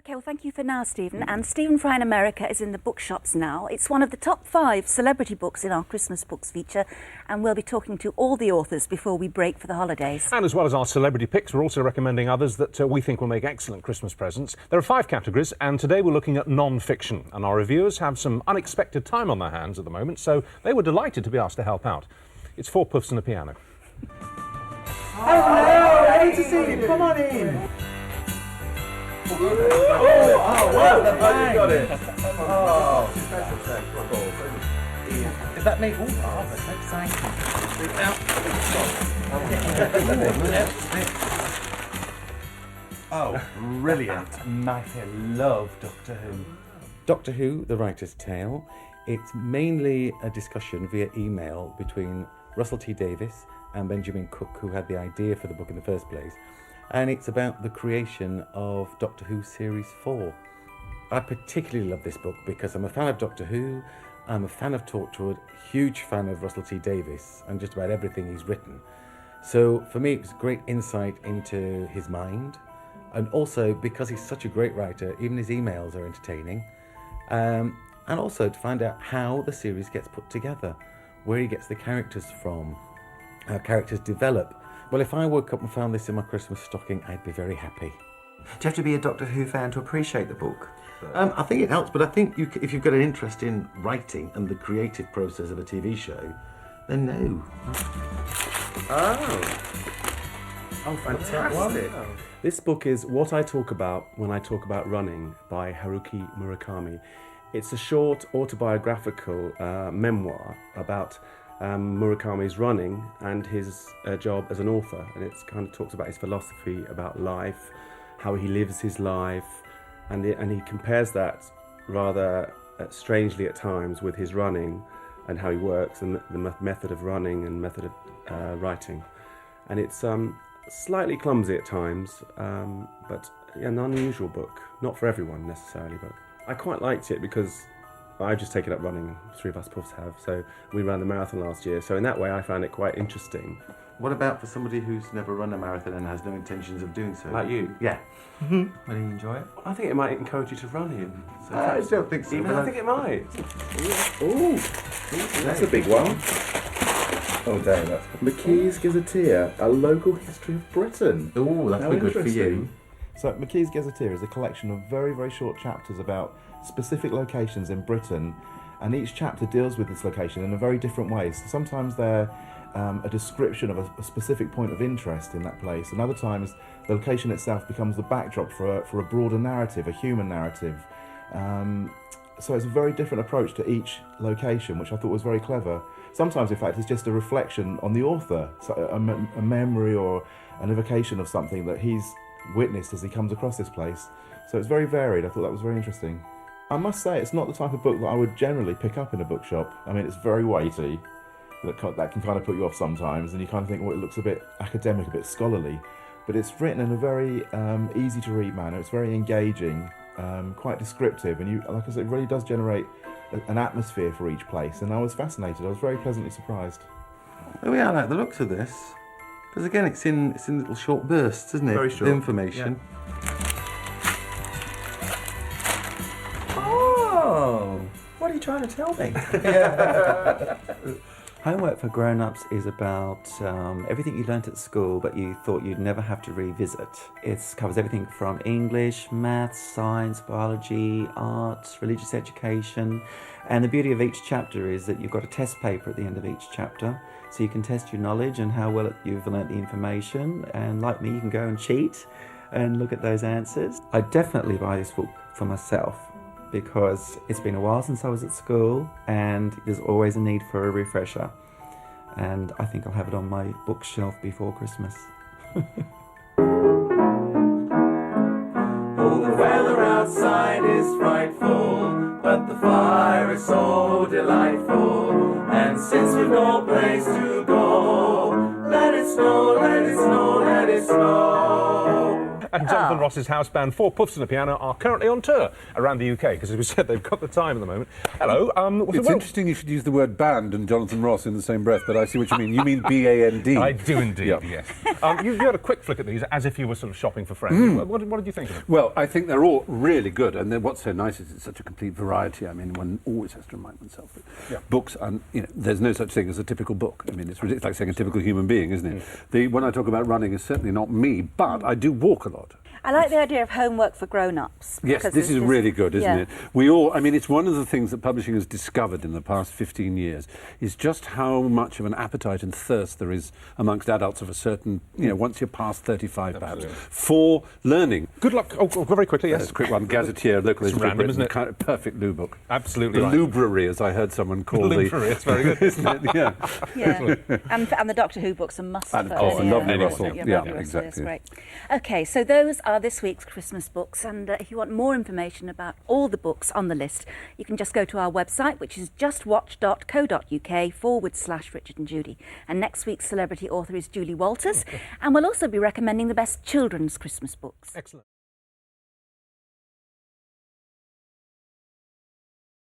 Okay, well, thank you for now, Stephen. And Stephen Fry in America is in the bookshops now. It's one of the top 5 celebrity books in our Christmas books feature, and we'll be talking to all the authors before we break for the holidays. And as well as our celebrity picks, we're also recommending others that we think will make excellent Christmas presents. There are 5 categories, and today we're looking at non-fiction. And our reviewers have some unexpected time on their hands at the moment, so they were delighted to be asked to help out. It's 4 Poofs and a piano. Hello, ready to see you. Come on in. Well, you got it. Is that me? Oh, that's so exciting. Oh, brilliant. I love Doctor Who. Doctor Who, The Writer's Tale. It's mainly a discussion via email between Russell T Davies and Benjamin Cook, who had the idea for the book in the first place. And it's about the creation of Doctor Who Series 4. I particularly love this book because I'm a fan of Doctor Who, I'm a fan of Torchwood, huge fan of Russell T Davies and just about everything he's written. So for me, it was great insight into his mind. And also, because he's such a great writer, even his emails are entertaining. And also to find out how the series gets put together, where he gets the characters from, how characters develop. Well, if I woke up and found this in my Christmas stocking, I'd be very happy. Do you have to be a Doctor Who fan to appreciate the book? I think it helps, but I think if you've got an interest in writing and the creative process of a TV show, then no. Oh, fantastic. This book is What I Talk About When I Talk About Running by Haruki Murakami. It's a short autobiographical memoir about Murakami's running and his job as an author, and it kind of talks about his philosophy about life, how he lives his life, and he compares that rather strangely at times with his running and how he works and the method of running and method of writing. And it's slightly clumsy at times, but an unusual book. Not for everyone necessarily, but I quite liked it because I've just taken up running, 3 of us Poofs have, so we ran the marathon last year, so in that way I found it quite interesting. What about for somebody who's never run a marathon and has no intentions of doing so? Like you? Yeah. Will you enjoy it? I think it might encourage you to run in. So I don't think so. I think it might. Ooh, that's a big one. Oh, damn, that's... McKee's Gazetteer, a local history of Britain. Ooh, that's been good for you. So McKee's Gazetteer is a collection of very, very short chapters about specific locations in Britain, and each chapter deals with this location in a very different way. So sometimes they're a description of a specific point of interest in that place, and other times the location itself becomes the backdrop for a broader narrative, a human narrative. So it's a very different approach to each location, which I thought was very clever. Sometimes, in fact, it's just a reflection on the author, so a memory or an evocation of something that he's witnessed as he comes across this place. So it's very varied. I thought that was very interesting. I must say, it's not the type of book that I would generally pick up in a bookshop. I mean, it's very weighty. That can kind of put you off sometimes, and you kind of think, well, it looks a bit academic, a bit scholarly. But it's written in a very easy-to-read manner. It's very engaging, quite descriptive, and like I said, it really does generate an atmosphere for each place. And I was fascinated. I was very pleasantly surprised. Oh, yeah, I like the looks of this. Because again, it's in little short bursts, isn't it? Very short. The information. Oh, what are you trying to tell me? Homework for grown-ups is about everything you learnt at school but you thought you'd never have to revisit. It covers everything from English, maths, science, biology, art, religious education. And the beauty of each chapter is that you've got a test paper at the end of each chapter, so you can test your knowledge and how well you've learnt the information. And like me, you can go and cheat and look at those answers. I definitely buy this book for myself, because it's been a while since I was at school and there's always a need for a refresher. And I think I'll have it on my bookshelf before Christmas. Oh, the weather outside is frightful, but the fire is so delightful. And since we've no place to go, let it snow, let it snow, let it snow. And Jonathan Ross's house band, Four Poofs and a Piano, are currently on tour around the UK, because as we said, they've got the time at the moment. Hello. It's interesting you should use the word band and Jonathan Ross in the same breath, but I see what you mean. You mean B-A-N-D. I do indeed, yes. You had a quick flick at these as if you were sort of shopping for friends. What did you think of them? Well, I think they're all really good, and then what's so nice is it's such a complete variety. I mean, one always has to remind oneself that books, there's no such thing as a typical book. I mean, it's ridiculous, like saying a typical human being, isn't it? When I talk about running, it's certainly not me, but I do walk a lot. I like the idea of homework for grown-ups. Yes, this is really good, isn't it? It's one of the things that publishing has discovered in the past 15 years is just how much of an appetite and thirst there is amongst adults of a certain, once you're past 35 perhaps, for learning. Good luck. Oh, very quickly, yes. A quick one. Gazetteer, local It's random, isn't it? Kind of perfect loo book. Absolutely The right. Lubrary, as I heard someone call the... Lubrary, it's very good. Isn't it? Yeah. And the Doctor Who books are must. And of course, the lovely Russell. Yeah, Yeah, lovely Russell, exactly. that's great. OK, so those are this week's Christmas books, and if you want more information about all the books on the list, you can just go to our website, which is justwatch.co.uk/Richard and Judy. And next week's celebrity author is Julie Walters, and we'll also be recommending the best children's Christmas books. Excellent.